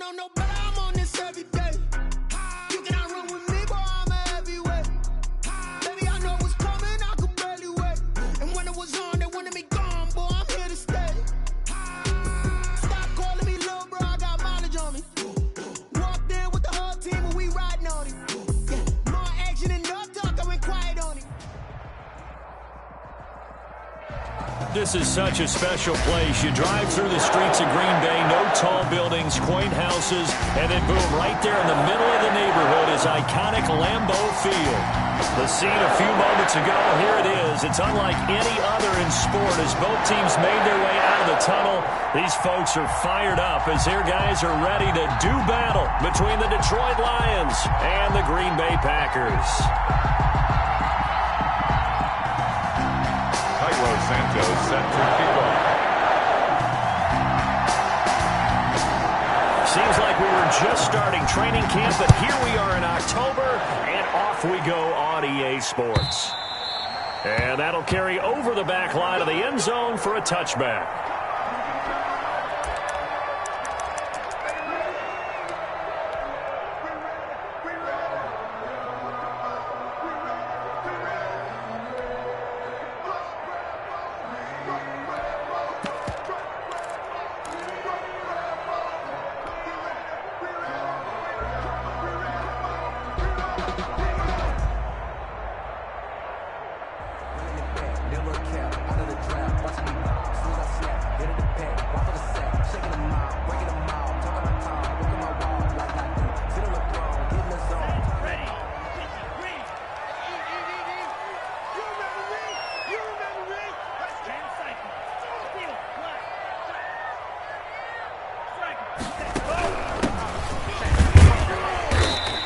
don't know, but I'm on this every day. You cannot run with me, boy, I'm a heavyweight. Baby, I know what's coming, I could barely wait. And when it was on, they wanted me gone, boy, I'm here to stay. Stop calling me little bro, I got mileage on me. Walked in with the whole team and we riding on it. Yeah, more action and no talk, I went quiet on it. This is such a special place. You drive through the streets of Green Bay, no tall buildings, quaint houses, and then boom, right there in the middle of the neighborhood is iconic Lambeau Field. The scene a few moments ago, here it is. It's unlike any other in sport as both teams made their way out of the tunnel. These folks are fired up as their guys are ready to do battle between the Detroit Lions and the Green Bay Packers. Santos set to kick off. Seems like we were just starting training camp, but here we are in October, and off we go on EA Sports. And that'll carry over the back line of the end zone for a touchback.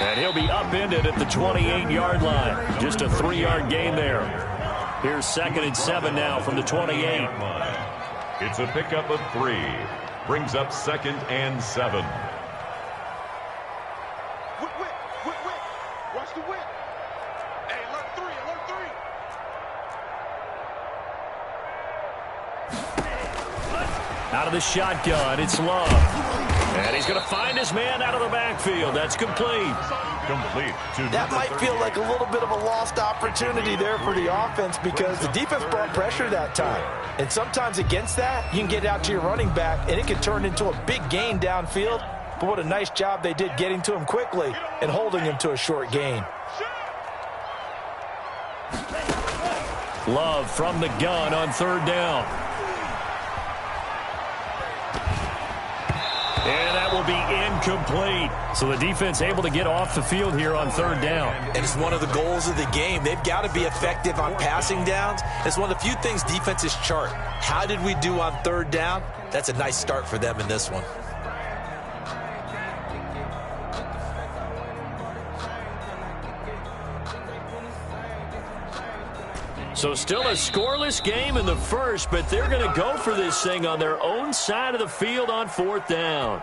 And he'll be upended at the 28-yard line. Just a 3-yard gain there. Here's 2nd and 7 now from the 28. It's a pickup of 3. Brings up 2nd and 7. Watch the whip. Hey, alert 3, alert 3. Out of the shotgun, it's Love. And he's going to find his man out of the backfield. That's complete. Complete. That might feel like a little bit of a lost opportunity there for the offense because the defense brought pressure that time. And sometimes against that, you can get out to your running back, and it can turn into a big gain downfield. But what a nice job they did getting to him quickly and holding him to a short gain. Love from the gun on 3rd down. And that will be incomplete. So the defense able to get off the field here on 3rd down. And it's one of the goals of the game. They've got to be effective on passing downs. It's one of the few things defenses chart. How did we do on 3rd down? That's a nice start for them in this one. So still a scoreless game in the first, but they're going to go for this thing on their own side of the field on 4th down.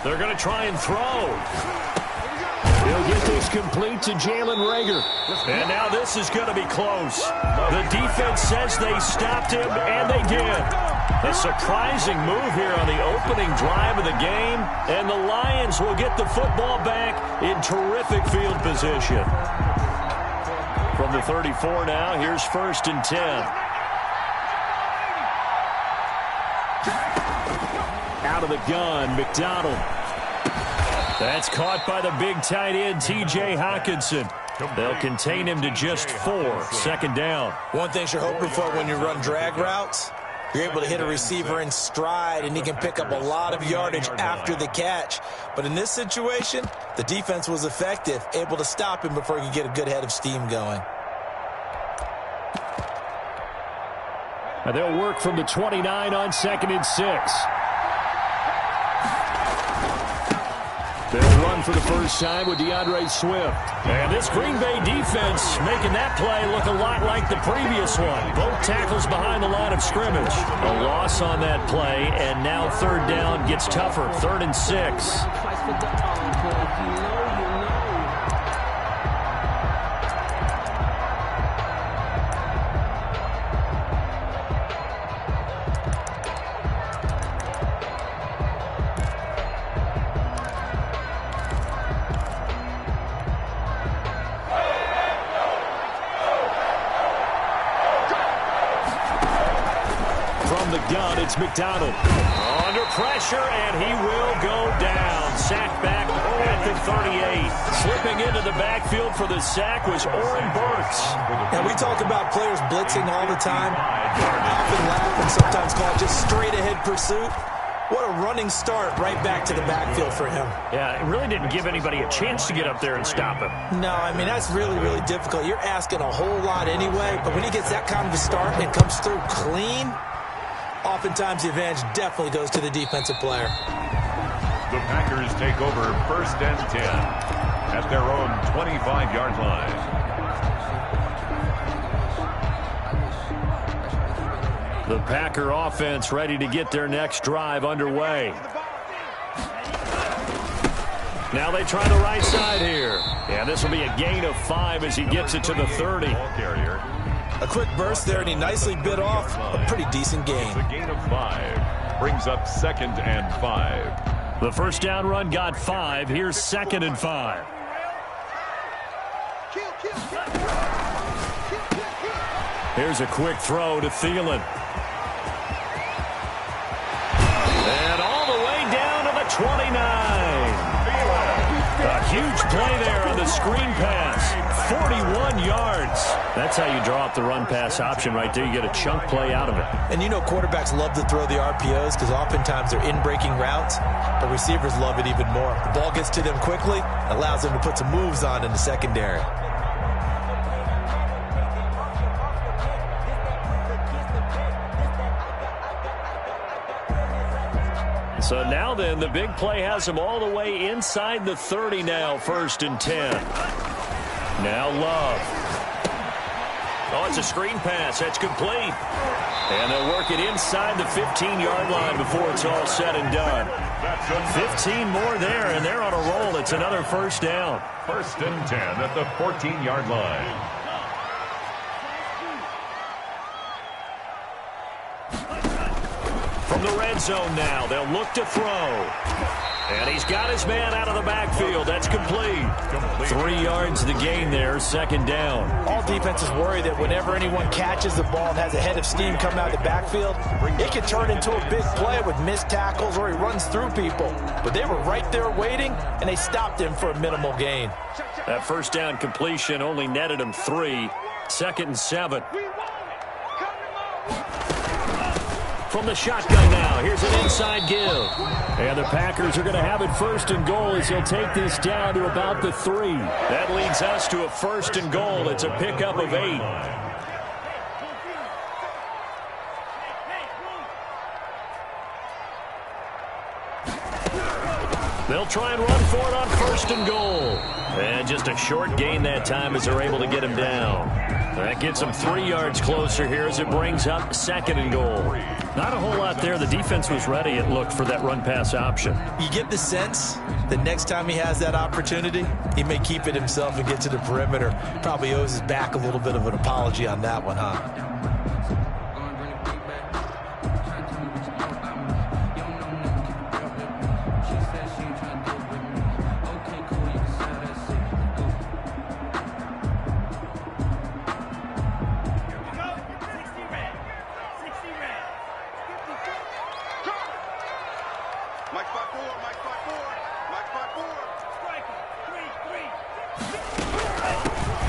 They're going to try and throw. He'll get this complete to Jalen Reagor. And now this is going to be close. The defense says they stopped him, and they did. A surprising move here on the opening drive of the game, and the Lions will get the football back in terrific field position. From the 34 now, here's 1st and 10. Out of the gun, McDonald. That's caught by the big tight end, T.J. Hockenson. They'll contain him to just 4. 2nd down. One thing you're hoping for when you run drag routes, you're able to hit a receiver in stride, and he can pick up a lot of yardage after the catch. But in this situation, the defense was effective, able to stop him before he could get a good head of steam going. And they'll work from the 29 on 2nd and 6. They'll run for the first time with DeAndre Swift. And this Green Bay defense making that play look a lot like the previous one. Both tackles behind the line of scrimmage. A loss on that play, and now third down gets tougher. 3rd and 6. It's McDonald under pressure, and he will go down. Sacked back at the 38. Slipping into the backfield for the sack was Oren Burks. And we talk about players blitzing all the time. I often laugh and sometimes call it just straight-ahead pursuit. What a running start right back to the backfield for him. Yeah, it really didn't give anybody a chance to get up there and stop him. No, I mean, that's really, really difficult. You're asking a whole lot anyway, but when he gets that kind of a start and comes through clean, oftentimes the advantage definitely goes to the defensive player. The Packers take over 1st and 10 at their own 25-yard line. The Packer offense ready to get their next drive underway. Now they try the right side here. Yeah, this will be a gain of 5 as he gets it to the 30. A quick burst there, and he nicely bit off a pretty decent gain. It's a gain of 5. Brings up 2nd and 5. The first down run got 5. Here's 2nd and 5. Here's a quick throw to Thielen. And all the way down to the 29. A huge play there on the screen pass. 41 yards. That's how you draw up the run-pass option right there. You get a chunk play out of it. And you know quarterbacks love to throw the RPOs because oftentimes they're in-breaking routes, but receivers love it even more. The ball gets to them quickly, allows them to put some moves on in the secondary. So now then, the big play has him all the way inside the 30 now, 1st and 10. Now Love. Oh, it's a screen pass. That's complete. And they'll work it inside the 15-yard line before it's all said and done. 15 more there, and they're on a roll. It's another first down. 1st and 10 at the 14-yard line. From the red zone now, they'll look to throw. And he's got his man out of the backfield. That's complete. 3 yards the gain there, 2nd down. All defenses worry that whenever anyone catches the ball and has a head of steam come out of the backfield, it can turn into a big play with missed tackles or he runs through people. But they were right there waiting, and they stopped him for a minimal gain. That first down completion only netted him 3. 2nd and 7. From the shotgun now, here's an inside give. And the Packers are going to have it 1st and goal as he'll take this down to about the 3. That leads us to a 1st and goal. It's a pickup of 8. They'll try and run for it on 1st and goal. And just a short gain that time as they're able to get him down. That gets them 3 yards closer here as it brings up 2nd and goal. Not a whole lot there. The defense was ready, it looked, for that run-pass option. You get the sense that next time he has that opportunity, he may keep it himself and get to the perimeter. Probably owes his back a little bit of an apology on that one, huh?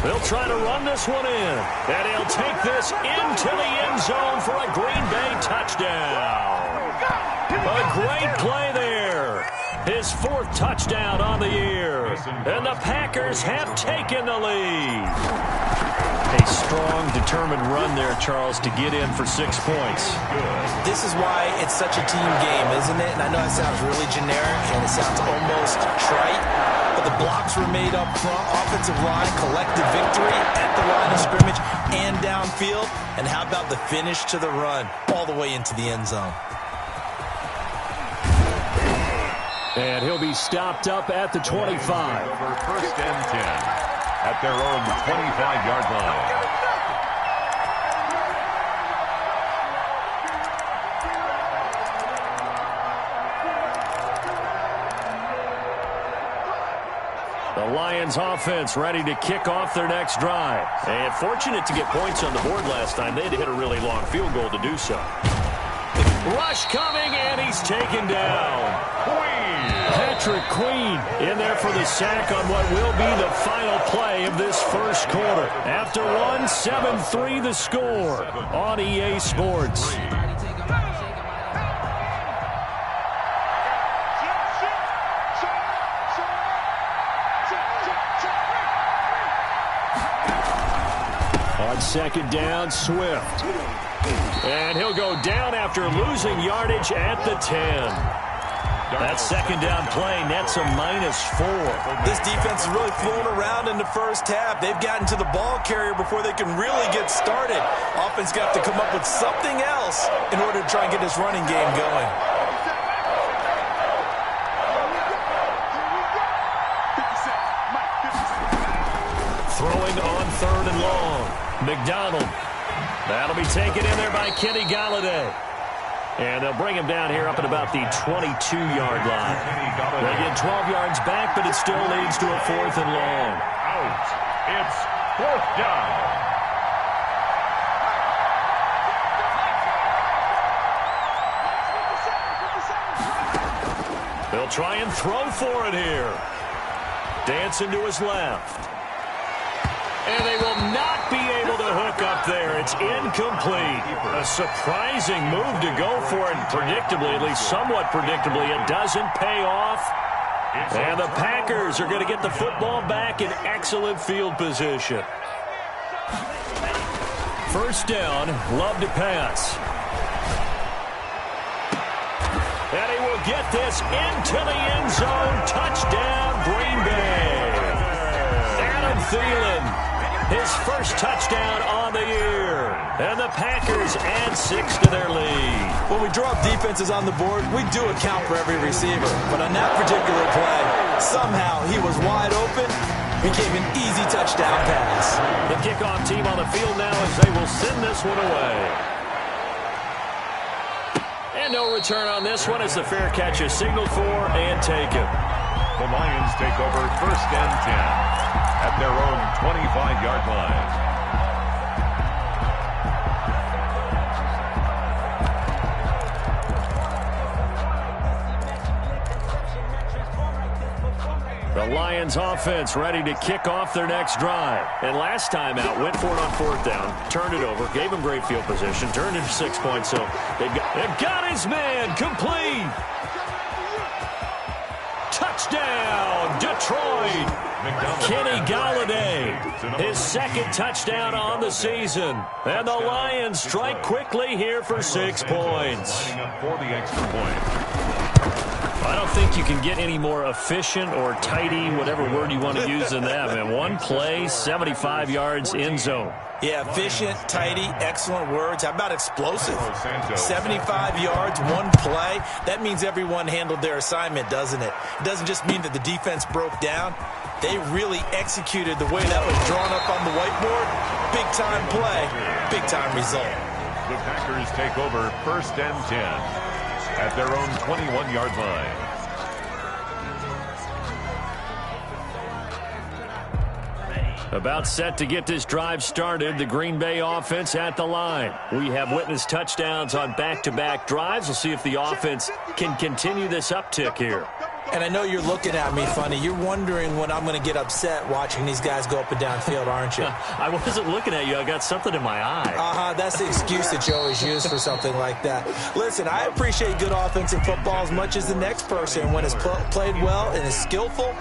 They'll try to run this one in. And he'll take this into the end zone for a Green Bay touchdown. A great play there. His 4th touchdown on the year. And the Packers have taken the lead. A strong, determined run there, Charles, to get in for 6 points. This is why it's such a team game, isn't it? And I know it sounds really generic and it sounds almost trite. plays were made up front. Offensive line, collective victory at the line of scrimmage and downfield. And how about the finish to the run all the way into the end zone? And he'll be stopped up at the 25. Over first and 10 at their own 25-yard line. The Lions offense ready to kick off their next drive. And fortunate to get points on the board last time. They had to hit a really long field goal to do so. Rush coming, and he's taken down. Patrick Queen in there for the sack on what will be the final play of this first quarter. After one, 7-3 the score on EA Sports. On second down, Swift. And he'll go down after losing yardage at the 10. That second down play nets a -4. This defense is really flown around in the first half. They've gotten to the ball carrier before they can really get started. Offense got to come up with something else in order to try and get this running game going. Throwing on third and long. McDonald. That'll be taken in there by Kenny Galladay. And they'll bring him down here up at about the 22-yard line. They get 12 yards back, but it still leads to a 4th and long. Out. It's 4th down. They'll try and throw for it here. Dancing to his left. And they will not be able to hook up there. It's incomplete. A surprising move to go for it. Predictably, at least somewhat predictably, it doesn't pay off. And the Packers are going to get the football back in excellent field position. First down, Love to pass. And he will get this into the end zone. Touchdown, Green Bay. Adam Thielen. His first touchdown on the year. And the Packers add 6 to their lead. When we draw up defenses on the board, we do account for every receiver. But on that particular play, somehow he was wide open. Became an easy touchdown pass. The kickoff team on the field now as they will send this one away. And no return on this one as the fair catch is signaled for and taken. The Lions take over first and 10 at their own 25-yard line. The Lions offense ready to kick off their next drive. And last time out, went for it on 4th down, turned it over, gave him great field position, turned it to 6 points. So they've got his man complete. Touchdown, Detroit. Kenny Galladay, his second touchdown on the season. And the Lions strike quickly here for 6 points. For the extra point. I don't think you can get any more efficient or tidy, whatever word you want to use than that, man. One play, 75 yards, end zone. Yeah, efficient, tidy, excellent words. How about explosive? 75 yards, one play. That means everyone handled their assignment, doesn't it? It doesn't just mean that the defense broke down. They really executed the way that was drawn up on the whiteboard. Big-time play, big-time result. The Packers take over first and 10 at their own 21-yard line. About set to get this drive started, the Green Bay offense at the line. We have witnessed touchdowns on back-to-back drives. We'll see if the offense can continue this uptick here. And I know you're looking at me funny. You're wondering when I'm going to get upset watching these guys go up and down field, aren't you? I wasn't looking at you. I got something in my eye. That's the excuse that you always use for something like that. Listen, I appreciate good offensive football as much as the next person. When it's played well and is skillful,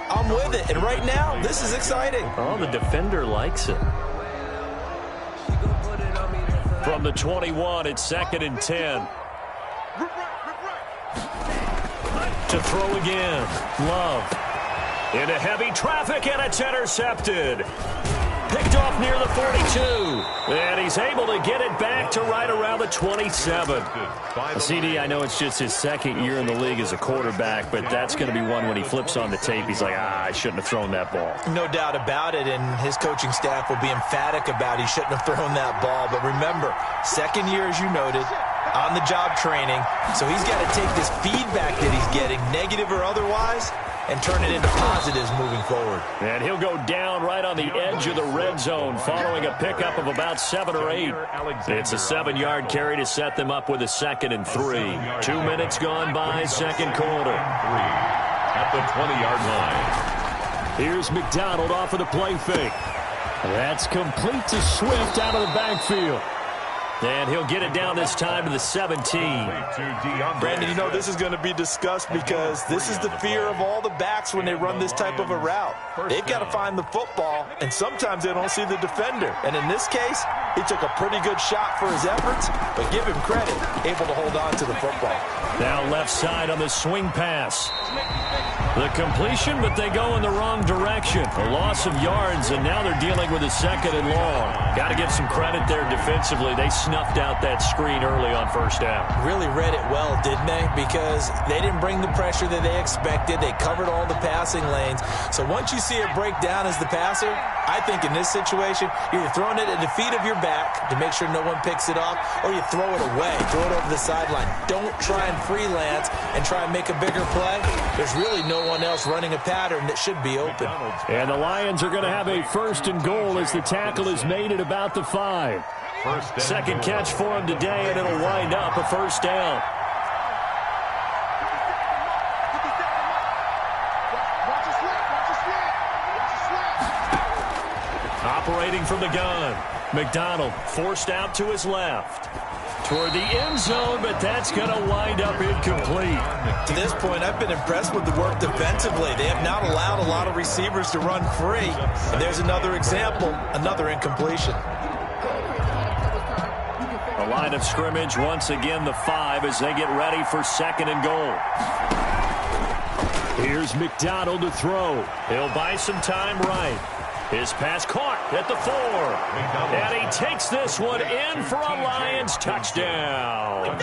I'm with it. And right now, this is exciting. Oh, the defender likes it. From the 21, it's 2nd and 10. To throw again. Love. Into heavy traffic, and it's intercepted. Picked off near the 42. And he's able to get it back to right around the 27. CD, I know it's just his second year in the league as a quarterback, but that's going to be one when he flips on the tape. He's like, I shouldn't have thrown that ball. No doubt about it, and his coaching staff will be emphatic about he shouldn't have thrown that ball. But remember, second year, as you noted, on-the-job training. So he's got to take this feedback that he's getting, negative or otherwise, and turn it into positives moving forward. And he'll go down right on the edge of the red zone following a pickup of about 7 or 8. It's a 7-yard carry to set them up with a 2nd and 3. 2 minutes gone by, second quarter. At the 20-yard line. Here's McDonald off of the play fake. That's complete to Swift out of the backfield. And he'll get it down this time to the 17. Brandon, you know this is going to be discussed because this is the fear of all the backs when they run this type of a route. They've got to find the football, and sometimes they don't see the defender. And in this case, he took a pretty good shot for his efforts, but give him credit, able to hold on to the football. Now left side on the swing pass. The completion, but they go in the wrong direction. A loss of yards, and now they're dealing with a 2nd and long. Got to give some credit there defensively. They snuffed out that screen early on first down. Really read it well, didn't they? Because they didn't bring the pressure that they expected. They covered all the passing lanes. So once you see it break down as the passer, I think in this situation, you're throwing it at the feet of your back to make sure no one picks it off, or you throw it away, throw it over the sideline. Don't try and freelance and try and make a bigger play. There's really no one else running a pattern that should be open. And the Lions are going to have a 1st and goal as the tackle is made at about the 5. Second catch for him today, and it'll wind up a 1st down. Operating from the gun. McDonald forced out to his left. Toward the end zone, but that's going to wind up incomplete. To this point, I've been impressed with the work defensively. They have not allowed a lot of receivers to run free. And there's another example, another incompletion. The line of scrimmage, once again, the 5 as they get ready for 2nd and goal. Here's McDonald to throw. He'll buy some time right. His pass caught at the 4. And he takes this one in for a Lions touchdown.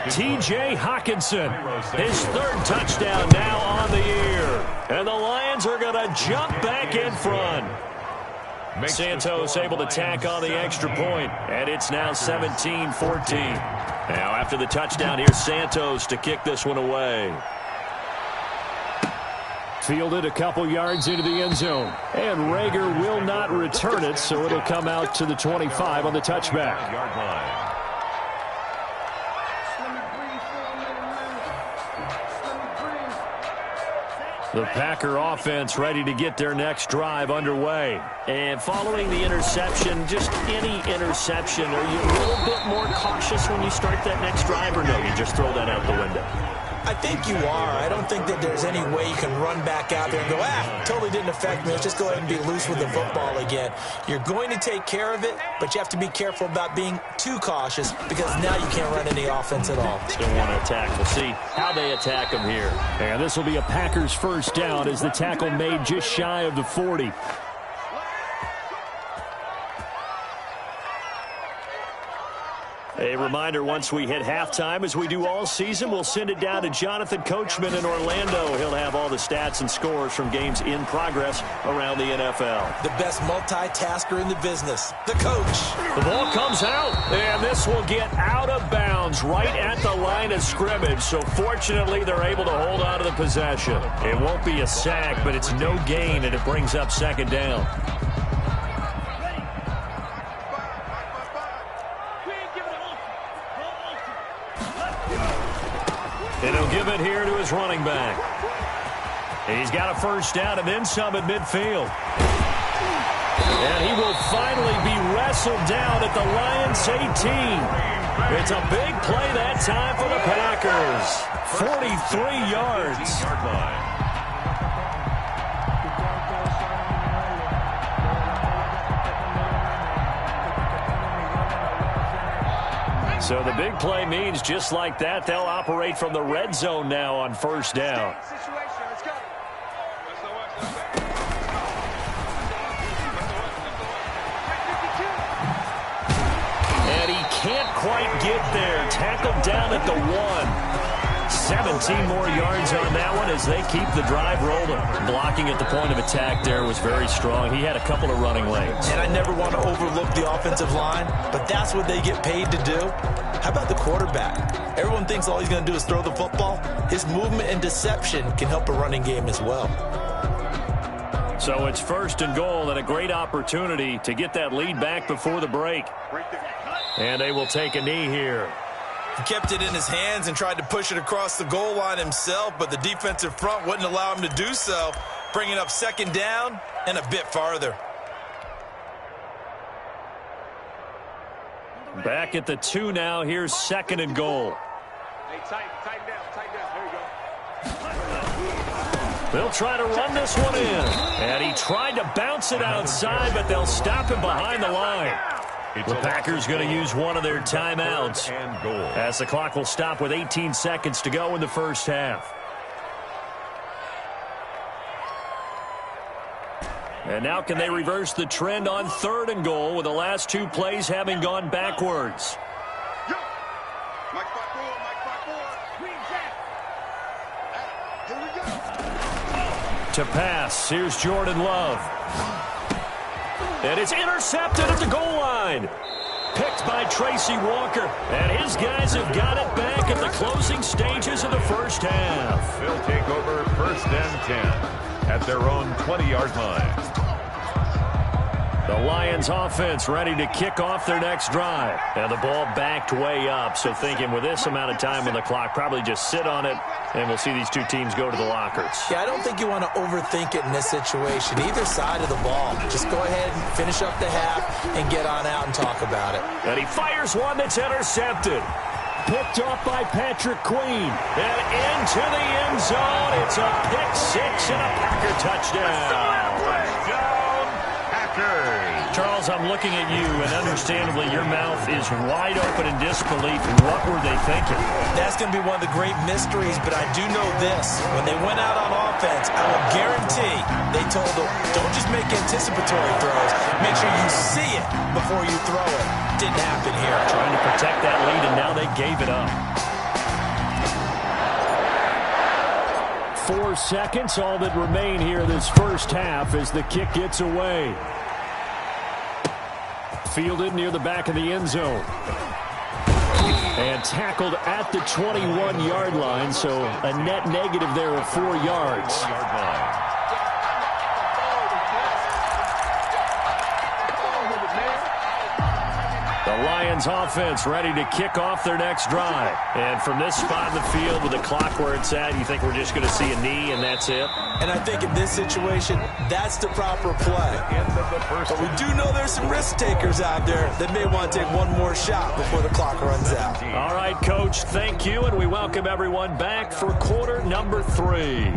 T.J. Hawkinson, his 3rd touchdown now on the year. And the Lions are going to jump back in front. Santos able to tack on the extra point, and it's now 17-14. Now after the touchdown, here's Santos to kick this one away. Fielded a couple yards into the end zone. And Rager will not return it, so it'll come out to the 25 on the touchback. The Packer offense ready to get their next drive underway. And following the interception, just any interception, are you a little bit more cautious when you start that next drive, or no, you just throw that out the window? I think you are. I don't think that there's any way you can run back out there and go, totally didn't affect me. Let's just go ahead and be loose with the football again. You're going to take care of it, but you have to be careful about being too cautious because now you can't run any offense at all. Still want to attack. We'll see how they attack them here. And this will be a Packers 1st down as the tackle made just shy of the 40. A reminder, once we hit halftime, as we do all season, we'll send it down to Jonathan Coachman in Orlando. He'll have all the stats and scores from games in progress around the NFL. The best multitasker in the business, the coach. The ball comes out, and this will get out of bounds right at the line of scrimmage. So fortunately, they're able to hold on to the possession. It won't be a sack, but it's no gain, and it brings up 2nd down. And he'll give it here to his running back. He's got a 1st down and then some at midfield. And he will finally be wrestled down at the Lions 18. It's a big play that time for the Packers. 43 yards. So the big play means just like that, they'll operate from the red zone now on 1st down. quite get there. Tackled down at the 1. 17 more yards on that one as they keep the drive rolling. Blocking at the point of attack there was very strong. He had a couple of running lanes. And I never want to overlook the offensive line, but that's what they get paid to do. How about the quarterback? Everyone thinks all he's going to do is throw the football. His movement and deception can help a running game as well. So it's 1st and goal and a great opportunity to get that lead back before the break. And they will take a knee here. He kept it in his hands and tried to push it across the goal line himself, but the defensive front wouldn't allow him to do so, bringing up 2nd down and a bit farther. Back at the 2 now. Here's 2nd and goal. Hey, tighten down. There you go. They'll try to run this one in. And he tried to bounce it outside, but they'll stop him behind the line. The Packers going to use one of their timeouts as the clock will stop with 18 seconds to go in the first half. And now can they reverse the trend on 3rd and goal with the last 2 plays having gone backwards? To pass, here's Jordan Love. And it's intercepted at the goal line. Picked by Tracy Walker. And his guys have got it back at the closing stages of the first half. They'll take over 1st and 10 at their own 20-yard line. The Lions offense ready to kick off their next drive. And the ball backed way up. So thinking with this amount of time on the clock, probably just sit on it, and we'll see these 2 teams go to the lockers. Yeah, I don't think you want to overthink it in this situation. Either side of the ball. Just go ahead and finish up the half and get on out and talk about it. And he fires one that's intercepted. Picked off by Patrick Queen. And into the end zone. It's a pick 6 and a Packer touchdown. Charles, I'm looking at you, and understandably your mouth is wide open in disbelief. What were they thinking? That's going to be one of the great mysteries, but I do know this. When they went out on offense, I will guarantee they told them, don't just make anticipatory throws. Make sure you see it before you throw it. Didn't happen here. Trying to protect that lead, and now they gave it up. 4 seconds, all that remain here this first half as the kick gets away. Fielded near the back of the end zone. And tackled at the 21-yard line, so a net negative there of 4 yards. The Lions offense ready to kick off their next drive. And from this spot in the field with the clock where it's at, you think we're just going to see a knee and that's it? And I think in this situation, that's the proper play. But we do know there's some risk takers out there that may want to take one more shot before the clock runs out. All right, Coach, thank you, and we welcome everyone back for quarter number 3.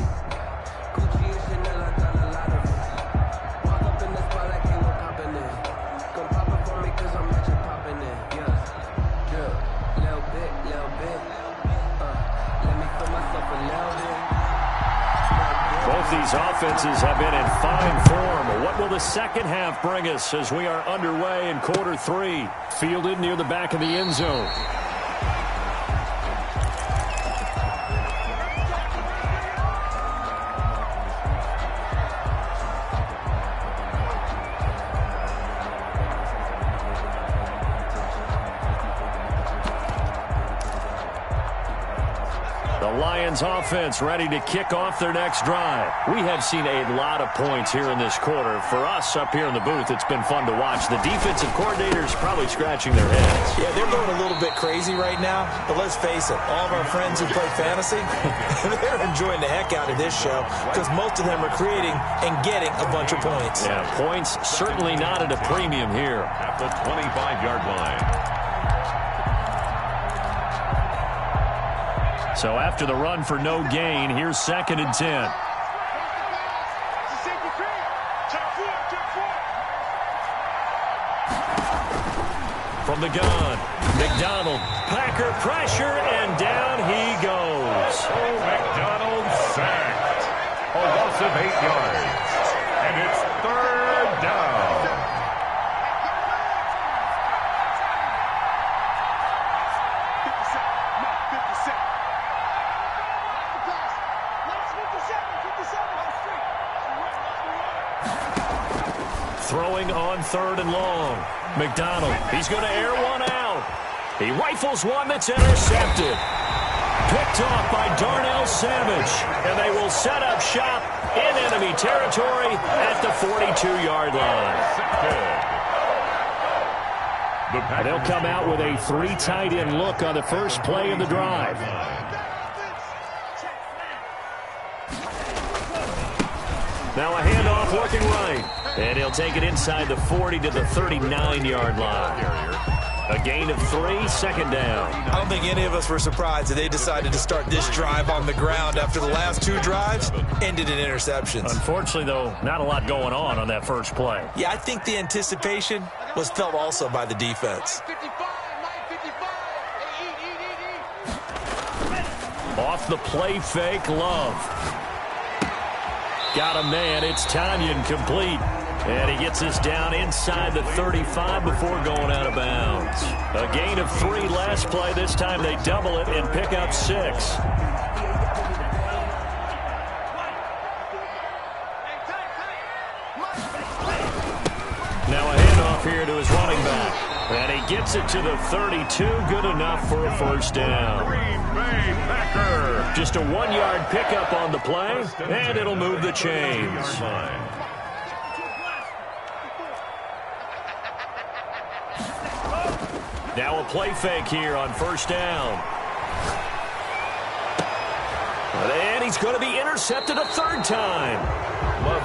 These offenses have been in fine form. What will the second half bring us as we are underway in quarter 3? Fielded near the back of the end zone. Offense ready to kick off their next drive. We have seen a lot of points here in this quarter. For us up here in the booth, it's been fun to watch. The defensive coordinators probably scratching their heads. Yeah, they're going a little bit crazy right now, but let's face it, all of our friends who play fantasy, they're enjoying the heck out of this show because most of them are creating and getting a bunch of points. Yeah, points certainly not at a premium here. At the 25-yard line. So after the run for no gain, here's 2nd and 10. From the gun, McDonald, Packer pressure, and down he goes. Oh, McDonald sacked. A loss of 8 yards. And it's 3rd down. Throwing on 3rd and long. McDonald, he's going to air one out. He rifles one that's intercepted. Picked off by Darnell Savage. And they will set up shop in enemy territory at the 42-yard line. And they'll come out with a 3 tight end look on the first play of the drive. Now a handoff working right. And he'll take it inside the 40 to the 39-yard line. A gain of 3, 2nd down. I don't think any of us were surprised that they decided to start this drive on the ground after the last 2 drives ended in interceptions. Unfortunately, though, not a lot going on that first play. Yeah, I think the anticipation was felt also by the defense. Off the play fake, Love. Got a man, it's Tanyan complete. And he gets us down inside the 35 before going out of bounds. A gain of 3 last play. This time they double it and pick up 6. Now a handoff here to his running back. And he gets it to the 32. Good enough for a 1st down. Green Bay Packers. Just a 1-yard pickup on the play, and it'll move the chains. Now a play fake here on 1st down. And he's going to be intercepted a 3rd time.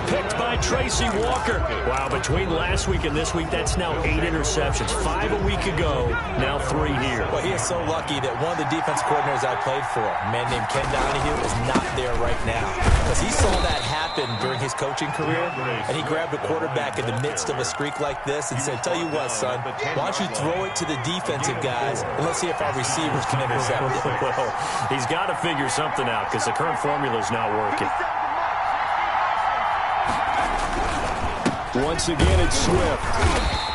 Picked by Tracy Walker. Wow, between last week and this week, that's now 8 interceptions. 5 a week ago, now 3 here. Well, he is so lucky that one of the defense coordinators I played for, a man named Ken Donahue, is not there right now. Because he saw that happen during his coaching career, and he grabbed a quarterback in the midst of a streak like this and said, tell you what, son, why don't you throw it to the defensive guys, and let's see if our receivers can intercept it. Well, he's got to figure something out because the current formula is not working. Once again, it's Swift.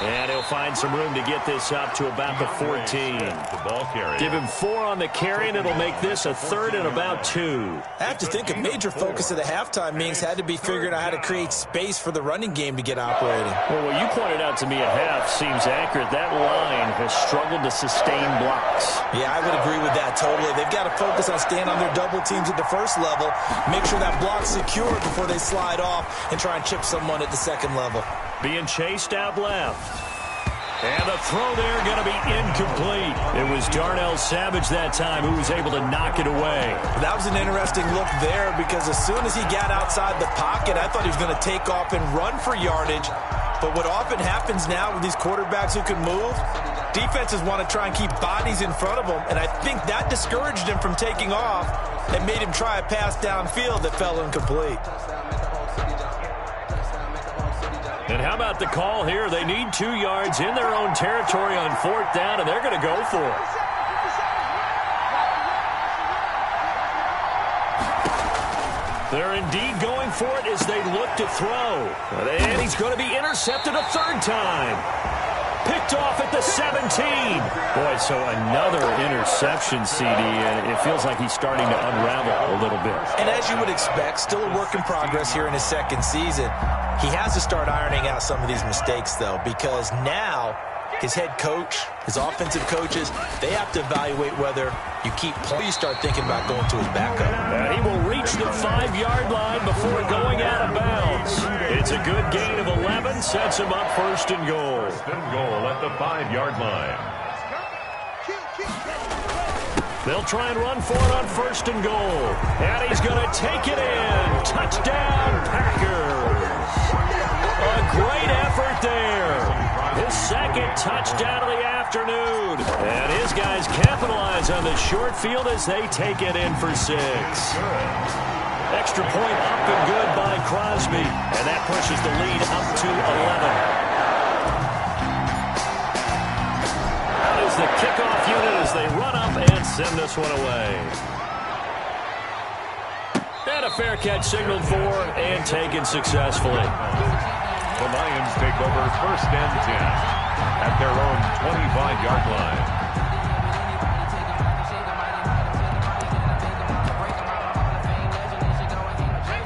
And he'll find some room to get this up to about the 14. The ball carrier. Give him 4 on the carry, and it'll make this a 3rd and about 2. I have to think a major focus of the halftime meetings had to be figuring out how to create space for the running game to get operating. Well, what you pointed out to me at half seems accurate. That line has struggled to sustain blocks. Yeah, I would agree with that totally. They've got to focus on staying on their double teams at the first level, make sure that block's secure before they slide off and try and chip someone at the second level. Being chased out left. And the throw there going to be incomplete. It was Darnell Savage that time who was able to knock it away. That was an interesting look there because as soon as he got outside the pocket, I thought he was going to take off and run for yardage. But what often happens now with these quarterbacks who can move, defenses want to try and keep bodies in front of them, and I think that discouraged him from taking off and made him try a pass downfield that fell incomplete. And how about the call here? They need 2 yards in their own territory on 4th down, and they're going to go for it. They're indeed going for it as they look to throw. And he's going to be intercepted a 3rd time. Picked off at the 17. Boy, so another interception, CD, and it feels like he's starting to unravel a little bit. And as you would expect, still a work in progress here in his 2nd season. He has to start ironing out some of these mistakes, though, because now his head coach, his offensive coaches, they have to evaluate whether you keep playing. You start thinking about going to his backup. And he will reach the 5-yard line before going out of bounds. It's a good gain of 11, sets him up 1st and goal. 1st and goal at the 5-yard line. They'll try and run for it on 1st and goal. And he's going to take it in. Touchdown, Packers. A great effort there. His 2nd touchdown of the afternoon. And his guys capitalize on the short field as they take it in for 6. Extra point up and good by Crosby. And that pushes the lead up to 11. That is the kickoff unit as they run up and send this one away. And a fair catch signaled for and taken successfully. The Lions take over 1st and 10 at their own 25-yard line.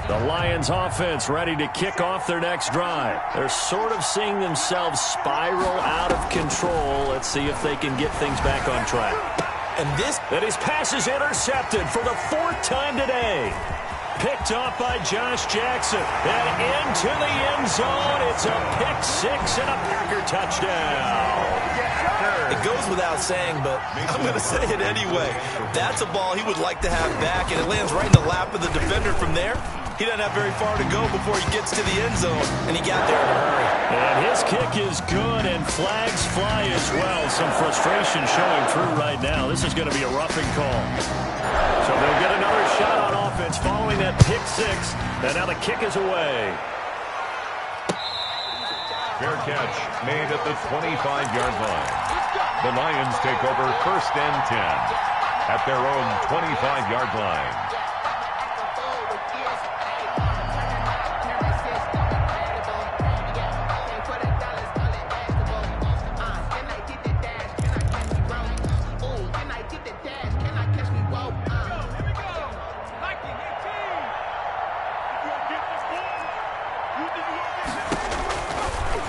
The The Lions offense ready to kick off their next drive. They're sort of seeing themselves spiral out of control. Let's see if they can get things back on track. And his pass is intercepted for the 4th time today. Picked off by Josh Jackson. And into the end zone. It's a pick 6 and a Packer touchdown. It goes without saying, but I'm going to say it anyway. That's a ball he would like to have back, and it lands right in the lap of the defender from there. He doesn't have very far to go before he gets to the end zone, and he got there in a hurry. And his kick is good, and flags fly as well. Some frustration showing through right now. This is going to be a roughing call. So they'll get another shot on offense following that pick 6, and now the kick is away. Fair catch made at the 25-yard line. The Lions take over 1st and 10 at their own 25-yard line.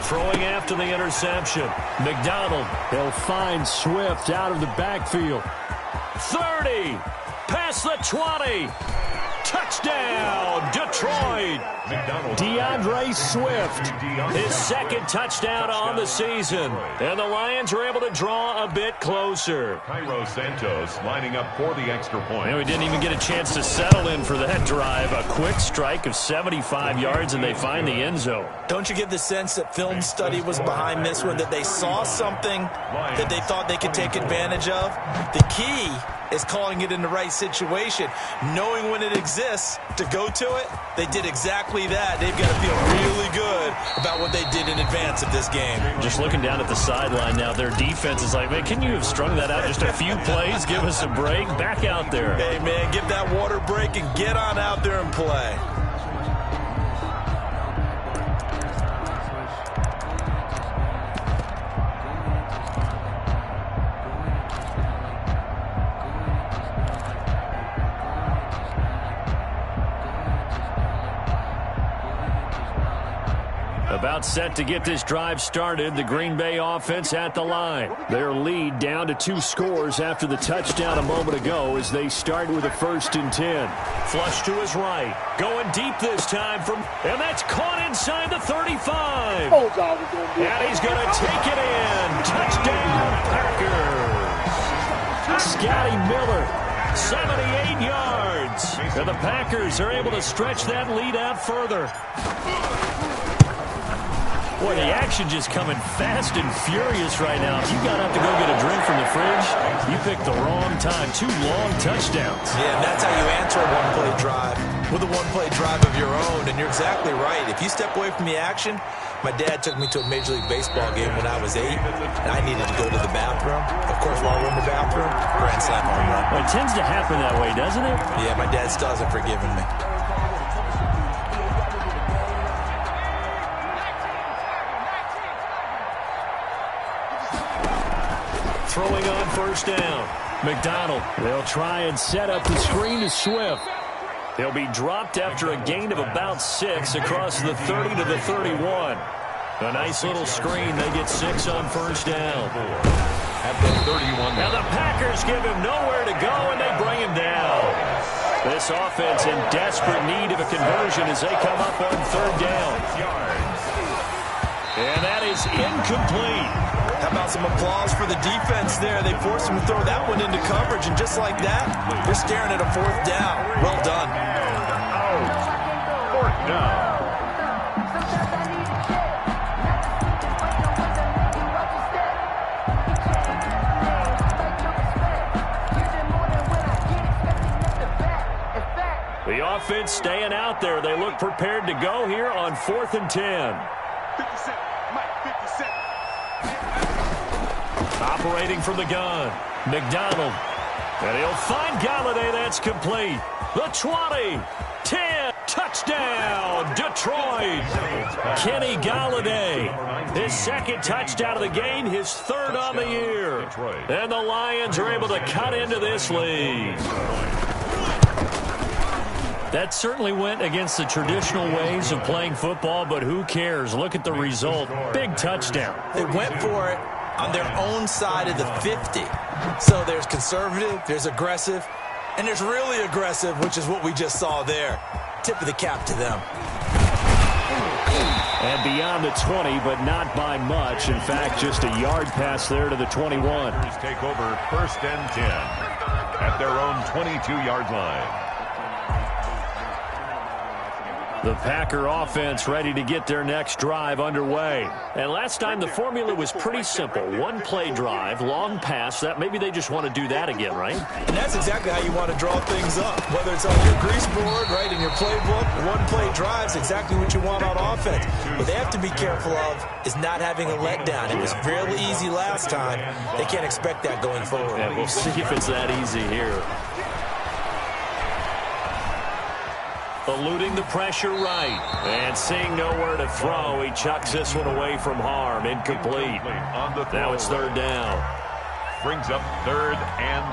Throwing after the interception. McDonald, he'll find Swift out of the backfield. 30, past the 20. Touchdown, Detroit. DeAndre Swift, his 2nd touchdown on the season. And the Lions are able to draw a bit closer. Cairo Santos lining up for the extra point. And we didn't even get a chance to settle in for that drive. A quick strike of 75 yards, and they find the end zone. Don't you get the sense that film study was behind this one, that they saw something that they thought they could take advantage of? The key is calling it in the right situation, knowing when it exists to go to it. They did exactly that. They've got to feel really good about what they did in advance of this game. Just looking down at the sideline now, their defense is like, man, can you have strung that out just a few plays? Give us a break. Back out there. Hey, man, give that water break and get on out there and play. About set to get this drive started. The Green Bay offense at the line. Their lead down to 2 scores after the touchdown a moment ago as they start with a 1st and 10. Flush to his right. Going deep this time and that's caught inside the 35. And he's going to take it in. Touchdown, Packers. Scotty Miller, 78 yards. And the Packers are able to stretch that lead out further. Boy, the action just coming fast and furious right now. If you got up to go get a drink from the fridge, you picked the wrong time. 2 long touchdowns. Yeah, and that's how you answer a one-play drive, with a one-play drive of your own. And you're exactly right. If you step away from the action, my dad took me to a Major League Baseball game when I was 8, and I needed to go to the bathroom. Of course, while we're in the bathroom, grand slam home run. Well, it tends to happen that way, doesn't it? Yeah, my dad still hasn't forgiven me. Throwing on 1st down. McDonald, they'll try and set up the screen to Swift. He'll be dropped after a gain of about 6 across the 30 to the 31. A nice little screen. They get 6 on 1st down. At the 31. Now the Packers give him nowhere to go, and they bring him down. This offense in desperate need of a conversion as they come up on 3rd down. And that is incomplete. How about some applause for the defense there? They forced him to throw that one into coverage, and just like that, we're staring at a 4th down. Well done. 4th down. The offense staying out there. They look prepared to go here on 4th and 10. 57, Mike, 57. Operating from the gun, McDonald. And he'll find Galladay. That's complete. The 20, 10, touchdown, Detroit. Kenny Galladay, his 2nd touchdown of the game, his 3rd on the year. And the Lions are able to cut into this lead. That certainly went against the traditional ways of playing football, but who cares? Look at the result. Big touchdown. They went for it on their own side of the 50. So there's conservative, there's aggressive, and there's really aggressive, which is what we just saw there. Tip of the cap to them. And beyond the 20, but not by much. In fact, just a yard pass there to the 21. Take over 1st and 10 at their own 22-yard line. The Packer offense ready to get their next drive underway. And last time the formula was pretty simple. One-play drive, long pass. That maybe they just want to do that again, right? And that's exactly how you want to draw things up. Whether it's on your grease board, right, in your playbook, one-play drives exactly what you want on offense. What they have to be careful of is not having a letdown. It was fairly easy last time. They can't expect that going forward. Yeah, we'll see if it's that easy here. Eluding the pressure right. And seeing nowhere to throw, he chucks this one away from harm. Incomplete. Now it's 3rd down. Brings up 3rd and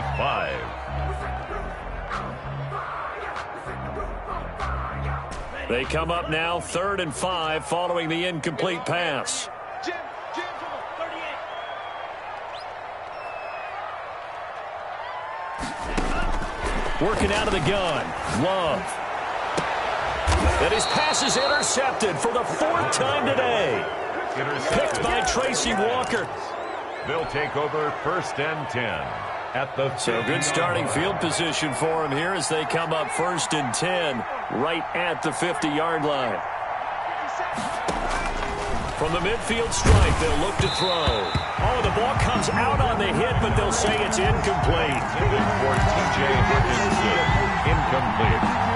5. They come up now 3rd and 5 following the incomplete pass. Working out of the gun. Love. And his pass is intercepted for the 4th time today. Picked by Tracy Walker. They'll take over 1st and 10 at the. So good starting field position for him here as they come up 1st and 10 right at the 50-yard line. From the midfield stripe, they'll look to throw. Oh, the ball comes out on the hit, but they'll say it's incomplete. For T.J. Higginson, incomplete.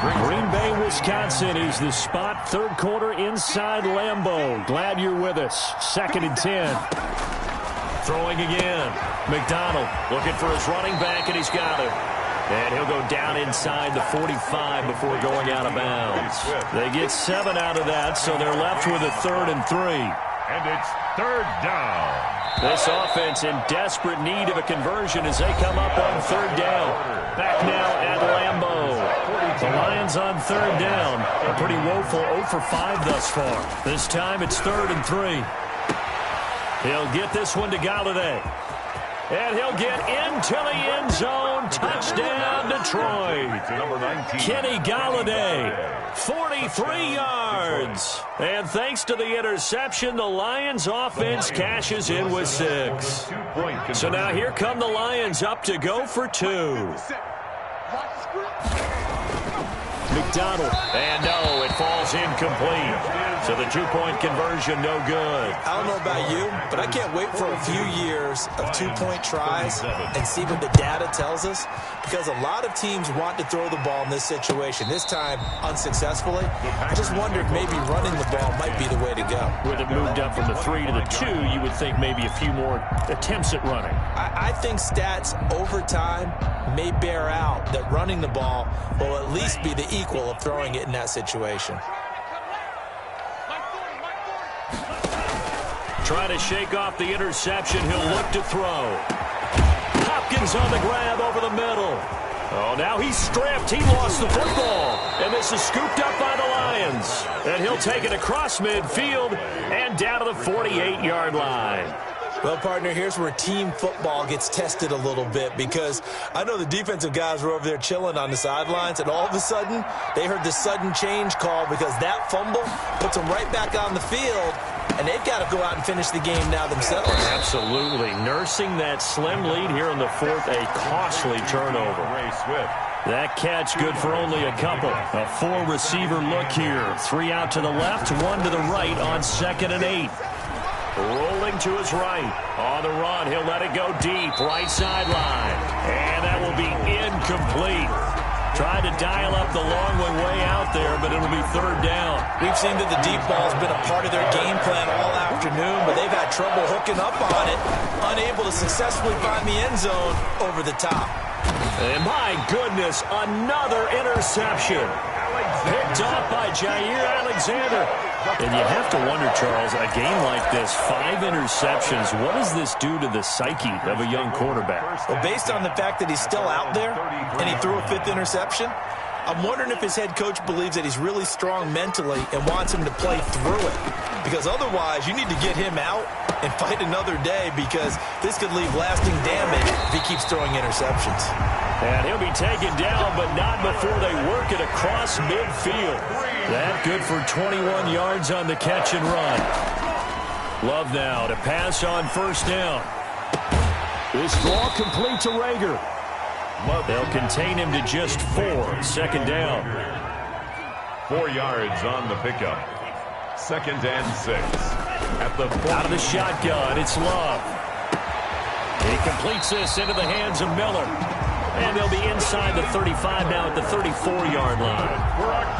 Green Bay, Wisconsin is the spot. 3rd quarter inside Lambeau. Glad you're with us. 2nd and 10. Throwing again. McDonald looking for his running back, and he's got it. And he'll go down inside the 45 before going out of bounds. They get 7 out of that, so they're left with a 3rd and 3. And it's 3rd down. This offense in desperate need of a conversion as they come up on 3rd down. Back now at Lambeau. The Lions on 3rd down. A pretty woeful 0 for 5 thus far. This time it's 3rd and 3. He'll get this one to Galladay. And he'll get into the end zone. Touchdown, Detroit. Kenny Galladay, 43 yards. And thanks to the interception, the Lions offense cashes in with 6. So now here come the Lions up to go for 2. McDonald, and no, it falls incomplete. So the 2-point conversion, no good. I don't know about you, but I can't wait for a few years of 2-point tries and see what the data tells us, because a lot of teams want to throw the ball in this situation. This time, unsuccessfully. I just wondered maybe running the ball might be the way to go. With it moved up from the 3 to the 2, you would think maybe a few more attempts at running. I think stats over time may bear out that running the ball will at least be the equal of throwing it in that situation. Trying to shake off the interception. He'll look to throw. Hopkins on the grab over the middle. Oh, now he's stripped. He lost the football. And this is scooped up by the Lions. And he'll take it across midfield and down to the 48-yard line. Well, partner, here's where team football gets tested a little bit, because I know the defensive guys were over there chilling on the sidelines, and all of a sudden they heard the sudden change call because that fumble puts them right back on the field, and they've got to go out and finish the game now themselves. Absolutely. Nursing that slim lead here in the 4th, a costly turnover. That catch good for only a couple. A 4-receiver look here. 3 out to the left, 1 to the right on 2nd and 8. Rolling to his right. On the run, he'll let it go deep. Right sideline. And that will be incomplete. Tried to dial up the long way out there, but it'll be 3rd down. We've seen that the deep ball's been a part of their game plan all afternoon, but they've had trouble hooking up on it. Unable to successfully find the end zone over the top. And my goodness, another interception. Picked off by Jair Alexander. And you have to wonder, Charles, a game like this, 5 interceptions, what does this do to the psyche of a young quarterback? Well, based on the fact that he's still out there and he threw a 5th interception, I'm wondering if his head coach believes that he's really strong mentally and wants him to play through it. Because otherwise, you need to get him out and fight another day, because this could leave lasting damage if he keeps throwing interceptions. And he'll be taken down, but not before they work it across midfield. That good for 21 yards on the catch and run. Love now to pass on first down. This draw complete to Rager. They'll contain him to just 4. Second down. 4 yards on the pickup. 2nd and 6. At the out of the shotgun, it's Love. He completes this into the hands of Miller. And they'll be inside the 35 now at the 34-yard line.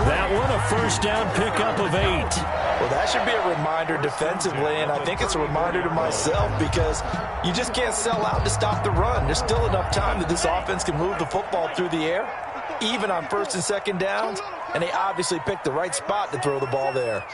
That one, a first down pickup of 8. Well, that should be a reminder defensively, and I think it's a reminder to myself, because you just can't sell out to stop the run. There's still enough time that this offense can move the football through the air, even on 1st and 2nd downs, and they obviously picked the right spot to throw the ball there.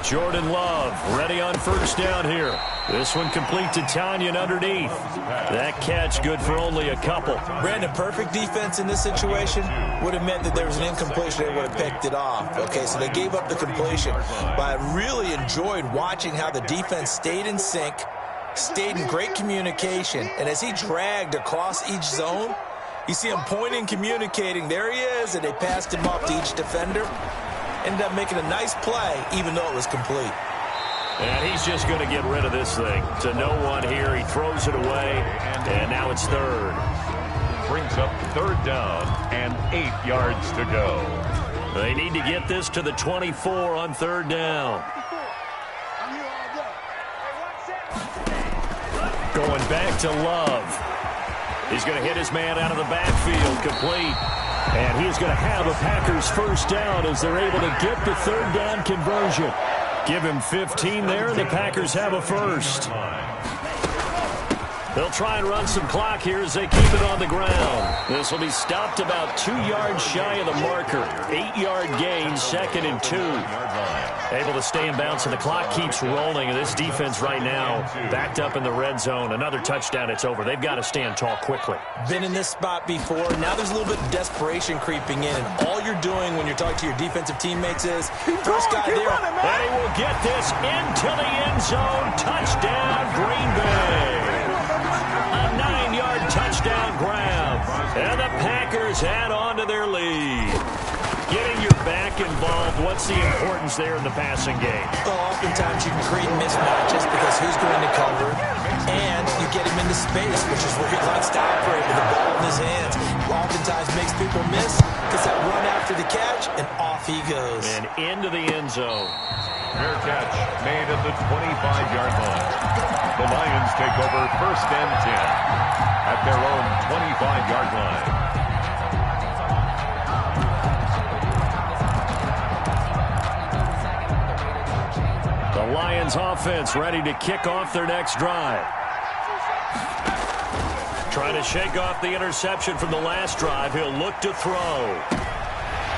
Jordan Love ready on first down here. This one complete to Tanyan underneath. That catch good for only a couple. Brandon, perfect defense in this situation would have meant that there was an incompletion. They would have picked it off. Okay, so they gave up the completion. But I really enjoyed watching how the defense stayed in sync, stayed in great communication, and as he dragged across each zone, you see him pointing, communicating. There he is, and they passed him up to each defender. Ended up making a nice play, even though it was complete. And he's just going to get rid of this thing. To no one here. He throws it away, and now it's 3rd. Brings up 3rd down and 8 yards to go. They need to get this to the 24 on 3rd down. Going back to Love. He's going to hit his man out of the backfield, complete. And he's going to have a Packers first down as they're able to get the 3rd down conversion. Give him 15 there, and the Packers have a first. They'll try and run some clock here as they keep it on the ground. This will be stopped about 2 yards shy of the marker. 8-yard gain, 2nd and 2. Able to stay in bounds, and the clock keeps rolling. And this defense right now backed up in the red zone. Another touchdown, it's over. They've got to stand tall quickly. Been in this spot before. Now there's a little bit of desperation creeping in. And all you're doing when you're talking to your defensive teammates is, first guy there. And he will get this into the end zone. Touchdown, Green Bay. A 9-yard touchdown grab. And the Packers add on to their lead. Getting your back involved, what's the importance there in the passing game? Well, oftentimes you can create mismatches because who's going to cover, and you get him into space, which is where he likes to operate with the ball in his hands. Oftentimes makes people miss, gets that run after the catch, and off he goes. And into the end zone. Fair catch made at the 25-yard line. The Lions take over 1st and 10 at their own 25-yard line. The Lions offense ready to kick off their next drive. Trying to shake off the interception from the last drive. He'll look to throw.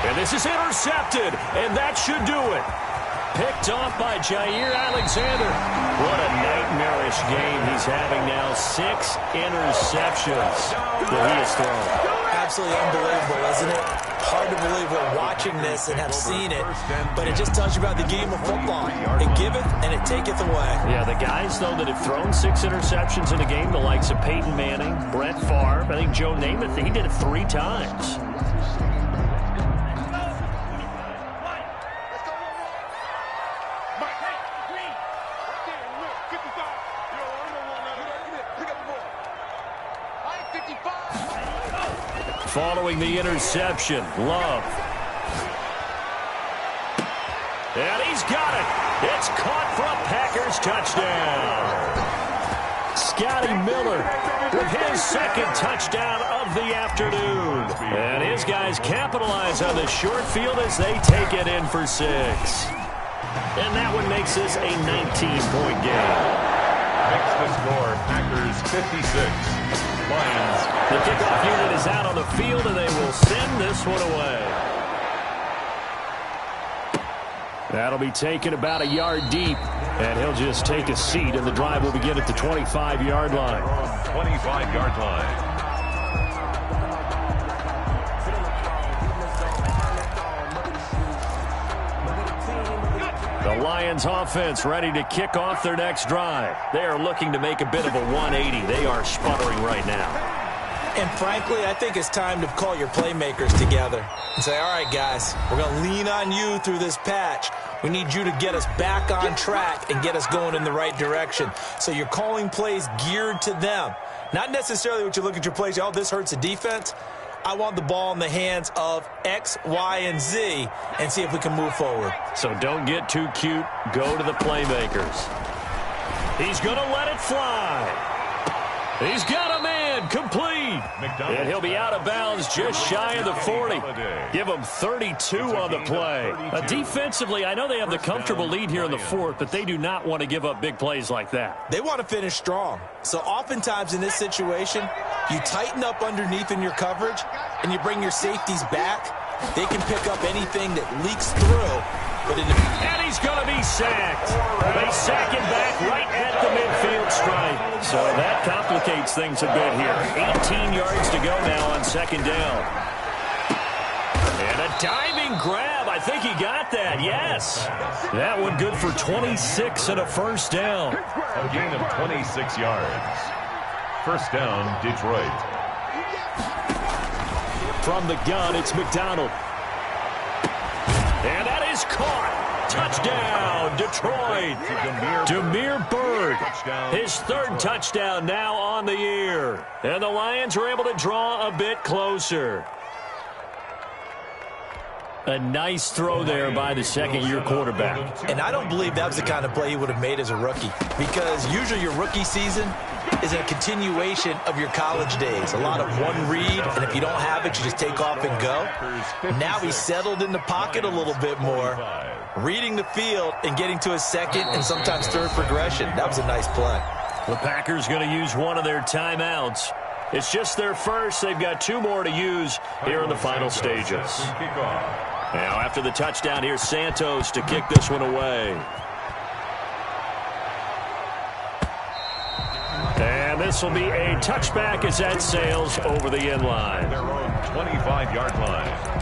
And this is intercepted, and that should do it. Picked off by Jair Alexander. What a nightmarish game he's having now. 6 interceptions that he has thrown. Absolutely unbelievable, isn't it? Hard to believe we're watching this and have seen it, but it just tells you about the game of football. It giveth and it taketh away. Yeah, the guys, though, that have thrown 6 interceptions in a game, the likes of Peyton Manning, Brett Favre, I think Joe Namath, he did it 3 times. Following the interception, Love. And he's got it. It's caught for a Packers touchdown. Scotty Miller with his 2nd touchdown of the afternoon. And his guys capitalize on the short field as they take it in for 6. And that one makes this a 19-point game. Makes the score Packers 56. Lions. The kickoff unit is out on the field, and they will send this one away. That'll be taken about a yard deep, and he'll just take a seat, and the drive will begin at the 25-yard line. 25-yard line. The Lions offense ready to kick off their next drive. They are looking to make a bit of a 180. They are sputtering right now. And frankly, I think it's time to call your playmakers together and say, all right, guys, we're going to lean on you through this patch. We need you to get us back on track and get us going in the right direction. So you're calling plays geared to them. Not necessarily what you look at your plays, oh, this hurts the defense. I want the ball in the hands of X, Y, and Z and see if we can move forward. So don't get too cute. Go to the playmakers. He's going to let it fly. He's got a man complete. And he'll be out of bounds just shy of the 40. Give him 32 on the play. Defensively, I know they have the comfortable lead here in the fourth, but they do not want to give up big plays like that. They want to finish strong. So oftentimes in this situation, you tighten up underneath in your coverage, and you bring your safeties back. They can pick up anything that leaks through. And he's going to be sacked. They sack him back right at the midfield stripe. So that complicates things a bit here. 18 yards to go now on second down. And a diving grab. I think he got that. Yes. That one good for 26 and a first down. A gain of 26 yards. First down, Detroit. From the gun, it's McDonald. And that is caught. Touchdown, Detroit. Demir Bird, his third touchdown now on the year. And the Lions are able to draw a bit closer. A nice throw there by the second-year quarterback. And I don't believe that was the kind of play he would have made as a rookie, because usually your rookie season is a continuation of your college days. A lot of one read, and if you don't have it, you just take off and go. Now he's settled in the pocket a little bit more, reading the field and getting to his second and sometimes third progression. That was a nice play. The Packers going to use one of their timeouts. It's just their first. They've got two more to use here in the final stages. Now after the touchdown, here's Santos to kick this one away. And this will be a touchback as that sails over the end line. Their own 25-yard line.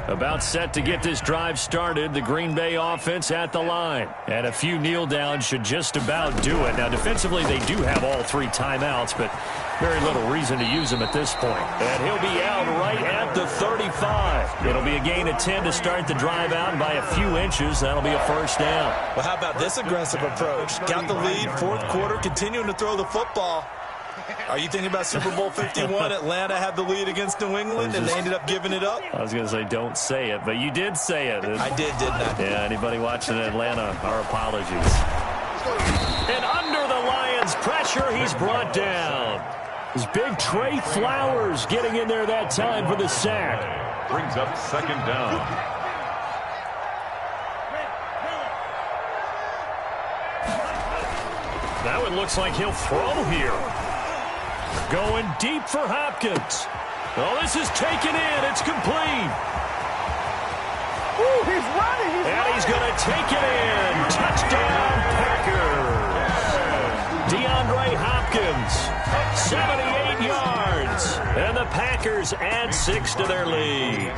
About set to get this drive started. The Green Bay offense at the line. And a few kneel downs should just about do it. Now, defensively, they do have all three timeouts, but very little reason to use them at this point. And he'll be out right at the 35. It'll be a gain of 10 to start the drive out, and by a few inches, that'll be a first down. Well, how about this aggressive approach? Got the lead, fourth quarter, continuing to throw the football. Are you thinking about Super Bowl 51? Atlanta had the lead against New England, and they ended up giving it up? I was going to say don't say it, but you did say it. I did, didn't I? Yeah, anybody watching Atlanta, our apologies. And under the Lions' pressure, he's brought down. His big Trey Flowers getting in there that time for the sack. Brings up second down. Now it looks like he'll throw here. Going deep for Hopkins. Oh, this is taken in. It's complete. Ooh, he's running. He's going to take it in. Touchdown, Packers. DeAndre Hopkins, 78 yards. And the Packers add 6 to their lead.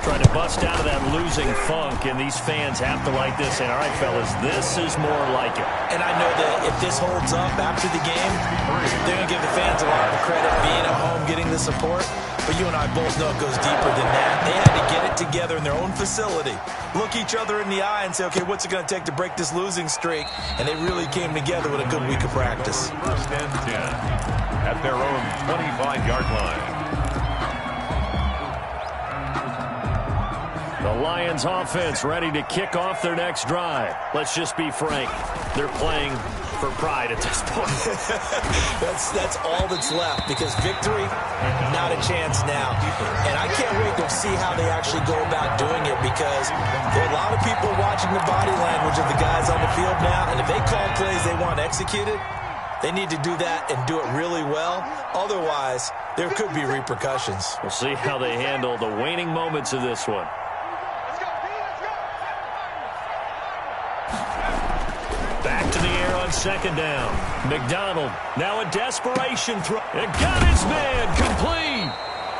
Trying to bust out of that losing funk, and these fans have to like this. And all right, fellas, this is more like it. And I know that if this holds up after the game, they're going to give the fans a lot of credit being at home, getting the support. But you and I both know it goes deeper than that. They had to get it together in their own facility, look each other in the eye and say, okay, what's it going to take to break this losing streak? And they really came together with a good week of practice. First and 10 at their own 25-yard line. The Lions offense ready to kick off their next drive. Let's just be frank. They're playing for pride at this point. That's all that's left, because victory, not a chance now. And I can't wait to see how they actually go about doing it, because there are a lot of people watching the body language of the guys on the field now, and if they call plays they want executed, they need to do that and do it really well. Otherwise, there could be repercussions. We'll see how they handle the waning moments of this one. Back to the air on second down. McDonald, now a desperation throw. It got his man complete.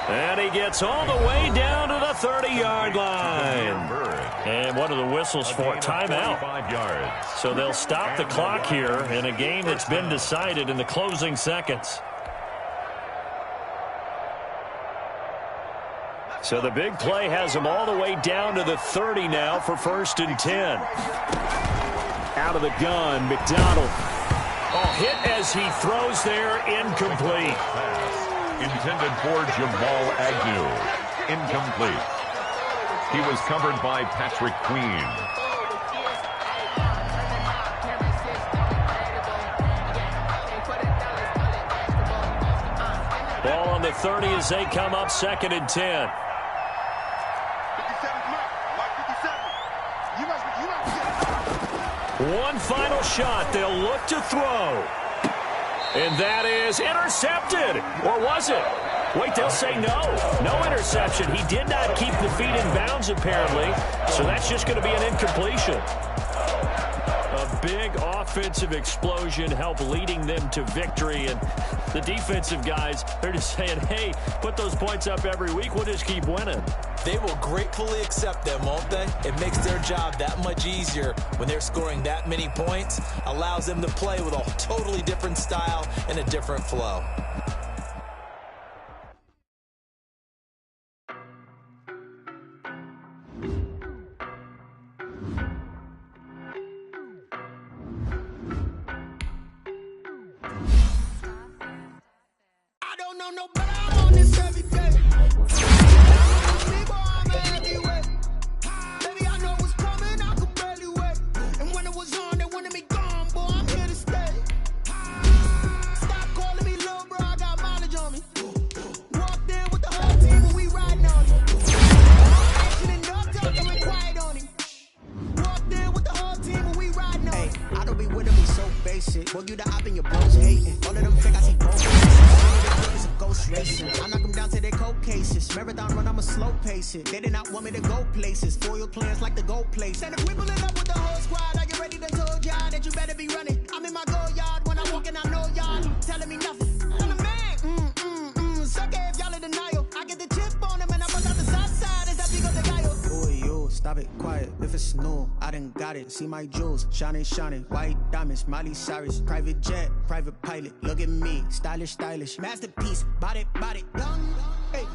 And he gets all the way down to the 30-yard line. And what are the whistles for? Timeout. So they'll stop the clock here in a game that's been decided in the closing seconds. So the big play has them all the way down to the 30 now for 1st and 10. Out of the gun, McDonald. Oh, hit as he throws there, incomplete. Intended for Jamal Agnew. Incomplete. He was covered by Patrick Queen. Ball on the 30 as they come up 2nd and 10. One final shot. They'll look to throw. And that is intercepted. Or was it? Wait, they'll say no. No interception. He did not keep the feet in bounds, apparently. So that's just going to be an incompletion. A big offensive explosion helped leading them to victory. And the defensive guys, they're just saying, hey, put those points up every week. We'll just keep winning. They will gratefully accept them, won't they? It makes their job that much easier when they're scoring that many points. Allows them to play with a totally different style and a different flow. I don't know no better. I'm on this every day. Baby, I know what's coming. I could barely wait. And when it was on, they wanted me gone. Boy, I'm here to stay. Stop calling me little bro. I got mileage on me. Walked in with the whole team and we riding on it. Action and no talk, I'm quiet on him. Walked in with the whole team and we riding on it. I don't be with them, be so basic. Boy, you the op and your bros hating. All of them fake, I see both faces. Ghost racing. I knock them down to their cold cases. Marathon run, I'ma slow pace it. They did not want me to go places. Foil plans like the gold place. And if we pulling up with the whole squad, are you ready to told y'all that you better be running? I'm in my go yard when I walk in, I know y'all telling me nothing. I'm the man. Suck it if y'all in denial. I get the chip on them and I bust out the south side as I pick up the dial. Oh, yo, stop it, quiet. If it's new, I done got it. See my jewels, shining, white diamonds, Miley Cyrus, private jet, private pilot. Look at me, stylish, masterpiece, body, young. Hey,